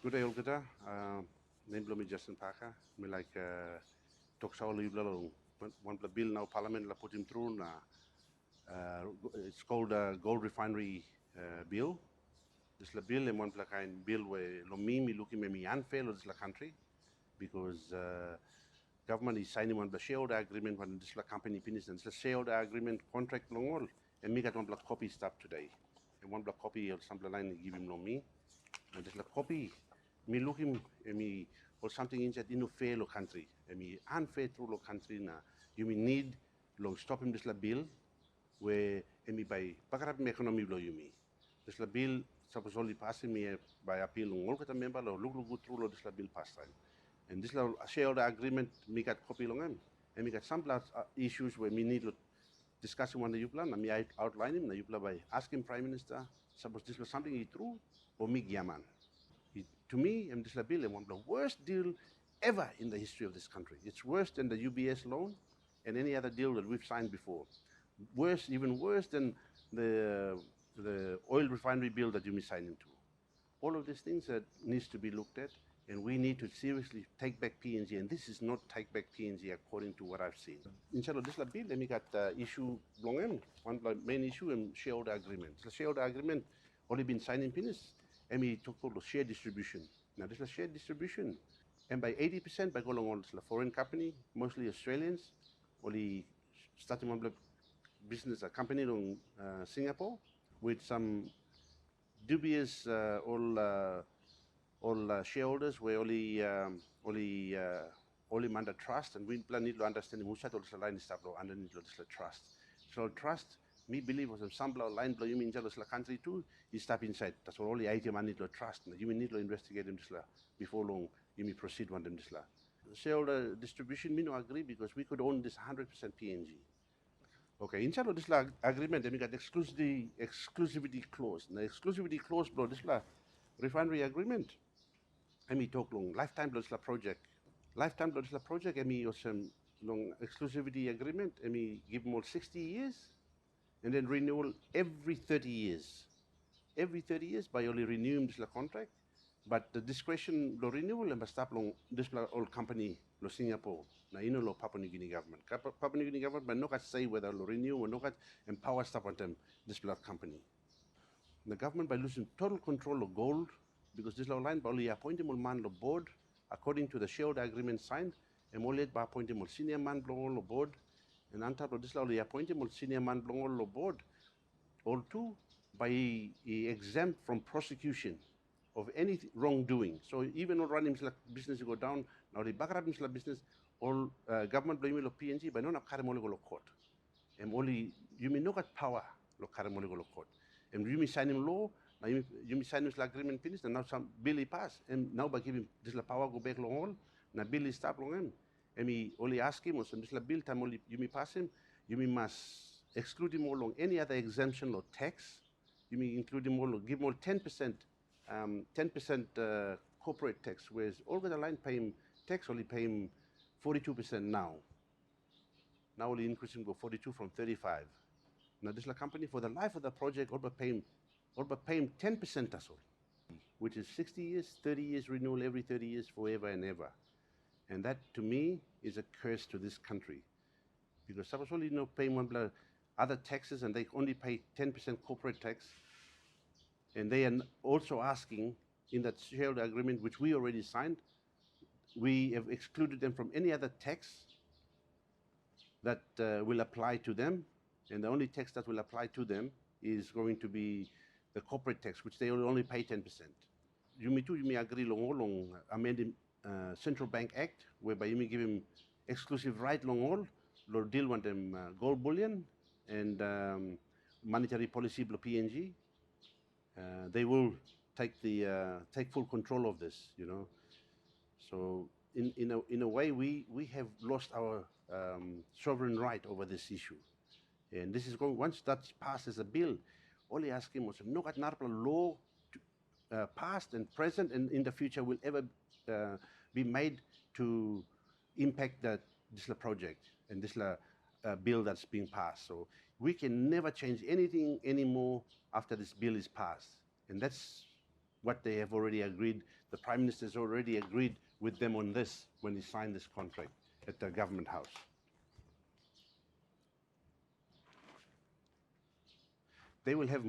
Good day, Olgata. Name me Justin Parker. Me like talk show long. One bill now Parliament la put him through. It's called Gold Refinery Bill. This la bill and one kind bill where lo me looking me unfair lo this la country because government is signing one shareholder agreement when this la company finishes and this shareholder agreement contract long all and me got one block copy stuff today and one block copy or some line give him no me. And this la copy, me looking me or something inside in a fair lo country. Me unfair through lo country na you me need lo stop him this la bill where me by bakarap me economy lo you me. This la bill supposedly passing me by appeal lo all kata member lo look through lo this la bill pass time. And this la shareholder agreement me got copy long and me got some issues where me need to discuss one the plan and me outline him na yupla by asking Prime Minister suppose this was something he true or me yaman. To me, this bill is one of the worst deal ever in the history of this country. It's worse than the UBS loan and any other deal that we've signed before. Worse, even worse than the oil refinery bill that you may sign into. All of these things that needs to be looked at, and we need to seriously take back PNG, and this is not take back PNG according to what I've seen. Inshallah, this bill, let me got issue long end. One main issue and shareholder agreement. The shareholder agreement only been signed in Pinis, and we talk about share distribution. Now, this is share distribution, and by 80% by going on to a foreign company, mostly Australians, only starting one business, a company in Singapore, with some dubious all shareholders were only under trust, and we need to understand who said all the line stuff underneath the trust. So trust, me believe was some line blow you mean jealous la country too, is step inside. That's all the item I need to trust. You need to investigate them before long. You may proceed one them this la. Shareholder distribution, me no agree because we could own this 100% PNG. Okay, inside of this agreement, then we got exclusivity clause. The exclusivity clause, bro, this refinery agreement. I mean, talk long lifetime this project. Lifetime this project. I mean, some long exclusivity agreement. I mean, give them all 60 years, and then renewal every 30 years. Every 30 years by only renewing this contract, but the discretion lo renewal and stop long this old company lo Singapore. Now you know lo Papua New Guinea government. Papua New Guinea government, but no got say whether lo renew or no got empower stuff on them this company. The government by losing total control of gold because this line by only appointing man lo board according to the shareholder agreement signed, and more late by appointing senior man lo board, and on top of this only appointing senior man lo board, all two by exempt from prosecution of any wrongdoing. So even on running business go down, now the back up business, all government blame lo PNG, but no na karamole go court. And only you may not got power lo karamole go court. And you may sign him law, now you may sign this agreement finished, and now some bill pass, and now by giving this la power go back long all, now bill is stop long him. And we only ask him, or some this la bill time only you may pass him, you may must exclude him all long any other exemption or tax. You may include him all, give him all 10%, 10% corporate tax, whereas all the line pay him tax only pay him 42% now. Now only increasing go 42 from 35. Now this is a company for the life of the project, all but pay him 10% as well, which is 60 years, 30 years renewal every 30 years forever and ever. And that to me is a curse to this country. Because suppose only paying one other taxes and they only pay 10% corporate tax. And they are also asking in that shareholder agreement, which we already signed, we have excluded them from any other tax that will apply to them. And the only tax that will apply to them is going to be the corporate tax, which they will only pay 10%. You may agree long amending Central Bank Act, whereby you may give him exclusive right long all, or deal with them gold bullion and monetary policy of PNG. They will take full control of this, you know. So in a way, we have lost our sovereign right over this issue, and this is going once that passes a bill. Only ask him was no got law past and present and in the future will ever be made to impact this project and this bill that's being passed. So we can never change anything anymore after this bill is passed, and that's what they have already agreed. The Prime Minister has already agreed with them on this when he signed this contract at the Government House. They will have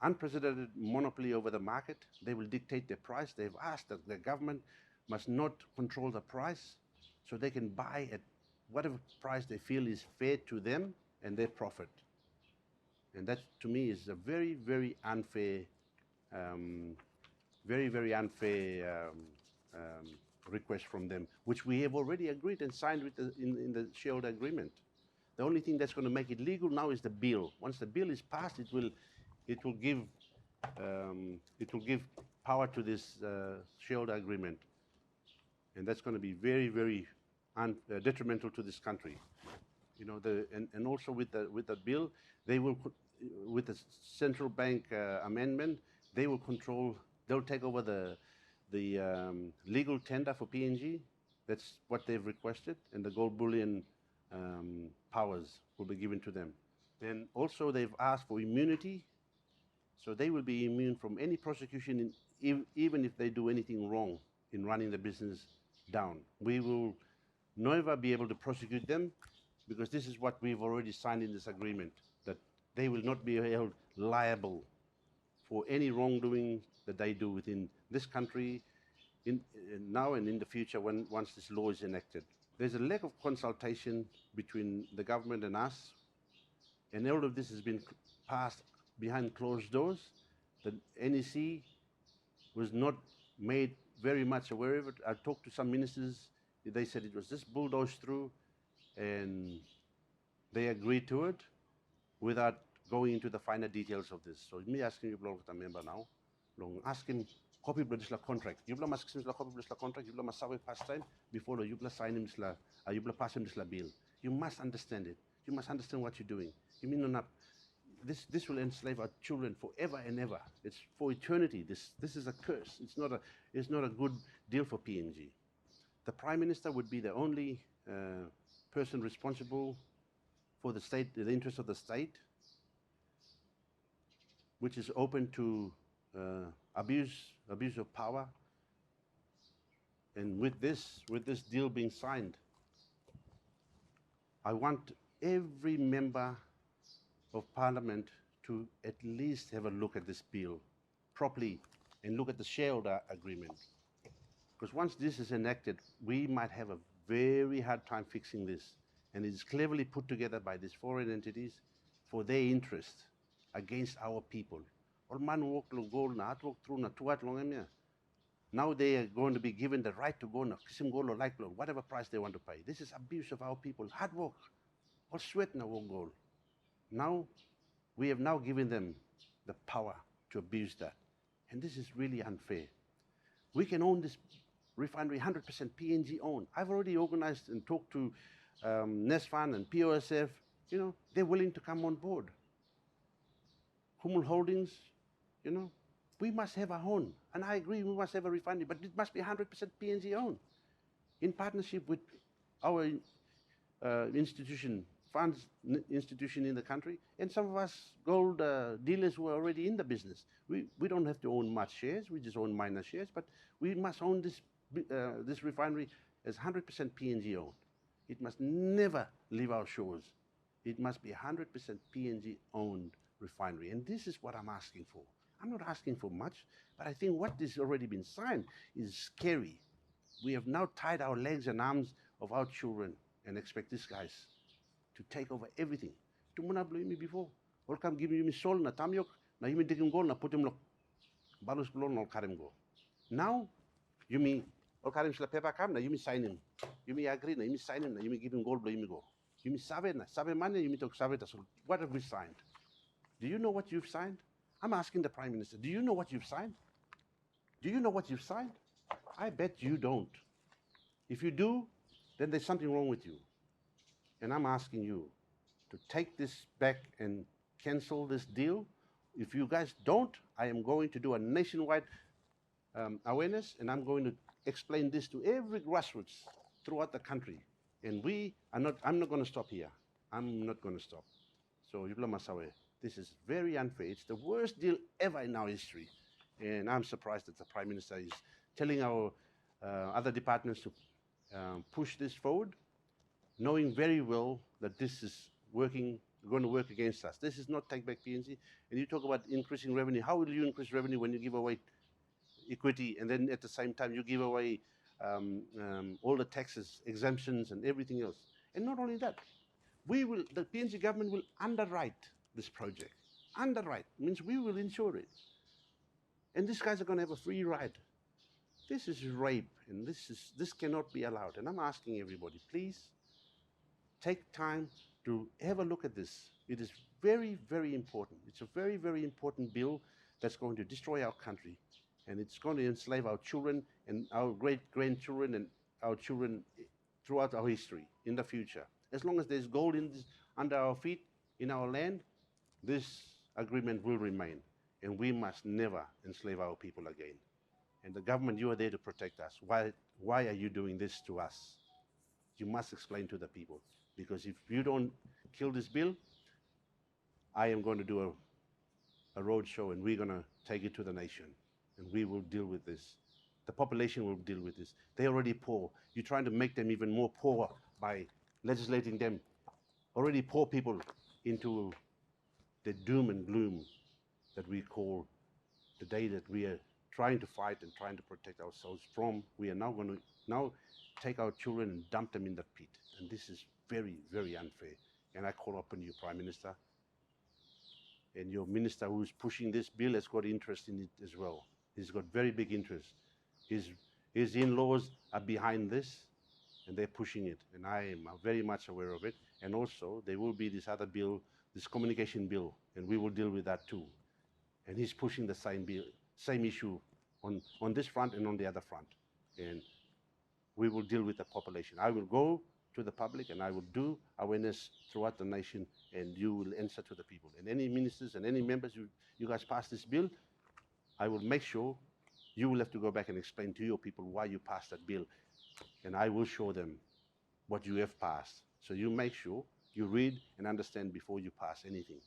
unprecedented monopoly over the market. They will dictate the price. They've asked that the government must not control the price, so they can buy at whatever price they feel is fair to them and their profit. And that, to me, is a very, very unfair, request from them, which we have already agreed and signed with in the shareholder agreement. The only thing that's going to make it legal now is the bill. Once the bill is passed, it will give power to this shareholder agreement, and that's going to be very, very detrimental to this country. You know, and also with the bill, they will, with the central bank amendment, they will control. They'll take over the legal tender for PNG. That's what they've requested, and the gold bullion powers will be given to them. Then also they've asked for immunity, so they will be immune from any prosecution, even if they do anything wrong in running the business down. We will never be able to prosecute them, because this is what we've already signed in this agreement, that they will not be held liable for any wrongdoing that they do within this country now and in the future once this law is enacted. There's a lack of consultation between the government and us, and all of this has been passed behind closed doors. The NEC was not made very much aware of it. I talked to some ministers. They said it was just bulldozed through, and they agreed to it without going into the finer details of this. So me asking you, the member now, ask him copy of the contract. You must sign the copy of the contract. You must have past time before you sign him you pass him the bill. You must understand it. You must understand what you're doing. You mean not this will enslave our children forever and ever. It's for eternity. This is a curse. It's not a good deal for PNG. The Prime Minister would be the only person responsible for the state, the interests of the state, which is open to abuse of power. And with this deal being signed, I want every member of Parliament to at least have a look at this bill properly and look at the shareholder agreement. Because once this is enacted, we might have a very hard time fixing this. And it's cleverly put together by these foreign entities for their interest against our people. Now they are going to be given the right to go on whatever price they want to pay. This is abuse of our people. Hard work. Or sweat na goal. Now, we have now given them the power to abuse that. And this is really unfair. We can own this refinery 100% PNG owned. I've already organized and talked to NESFAN and POSF. You know, they're willing to come on board. Hummel Holdings, you know, we must have our own. And I agree, we must have a refinery, but it must be 100% PNG owned. In partnership with our institution in the country, and some of us gold dealers who are already in the business. We don't have to own much shares, we just own minor shares, but we must own this refinery as 100% PNG owned. It must never leave our shores. It must be 100% PNG owned refinery, and this is what I'm asking for. I'm not asking for much, but I think what has already been signed is scary. We have now tied our legs and arms of our children and expect these guys to take over everything. Tumuna blew me before. All come giving me soul na tamyok, na yumi dikim goal na put him look. Balus blown all karim go. Now, you mean all karim sla paper cam na yumi sign him. Yumi agree na yumi sign him na yumi give him gold blow yumi go. Yumi sabe na sabe money yumi talk sabe so what have we signed? Do you know what you've signed? I'm asking the Prime Minister, do you know what you've signed? Do you know what you've signed? I bet you don't. If you do, then there's something wrong with you. And I'm asking you to take this back and cancel this deal. If you guys don't, I am going to do a nationwide awareness, and I'm going to explain this to every grassroots throughout the country. And I'm not going to stop here. I'm not going to stop. So, Yubla Masawe, this is very unfair. It's the worst deal ever in our history. And I'm surprised that the Prime Minister is telling our other departments to push this forward, knowing very well that this is going to work against us. This is not Take Back PNG. And you talk about increasing revenue. How will you increase revenue when you give away equity, and then at the same time you give away all the taxes, exemptions, and everything else? And not only that, the PNG government will underwrite this project. Underwrite means we will insure it. And these guys are going to have a free ride. This is rape, and this cannot be allowed. And I'm asking everybody, please take time to have a look at this. It is very, very important. It's a very, very important bill that's going to destroy our country, and it's going to enslave our children and our great-grandchildren and our children throughout our history in the future. As long as there's gold under our feet, in our land, this agreement will remain, and we must never enslave our people again. And the government, you are there to protect us. Why are you doing this to us? You must explain to the people. Because if you don't kill this bill, I am going to do a road show, and we're going to take it to the nation. And we will deal with this. The population will deal with this. They're already poor. You're trying to make them even more poor by legislating them, already poor people, into the doom and gloom that we call the day that we are trying to fight and trying to protect ourselves from. We are now going to take our children and dump them in the pit. And this is very, very unfair. And I call upon you, Prime Minister, and your minister who's pushing this bill has got interest in it as well. He's got very big interest. His in-laws are behind this, and they're pushing it. And I am very much aware of it. And also, there will be this other bill, this communication bill, and we will deal with that too. And he's pushing the same bill, same issue on this front and on the other front. And we will deal with the population. I will go to the public and I will do awareness throughout the nation, and you will answer to the people. And any ministers and any members, you guys pass this bill, I will make sure you will have to go back and explain to your people why you passed that bill. And I will show them what you have passed. So you make sure you read and understand before you pass anything.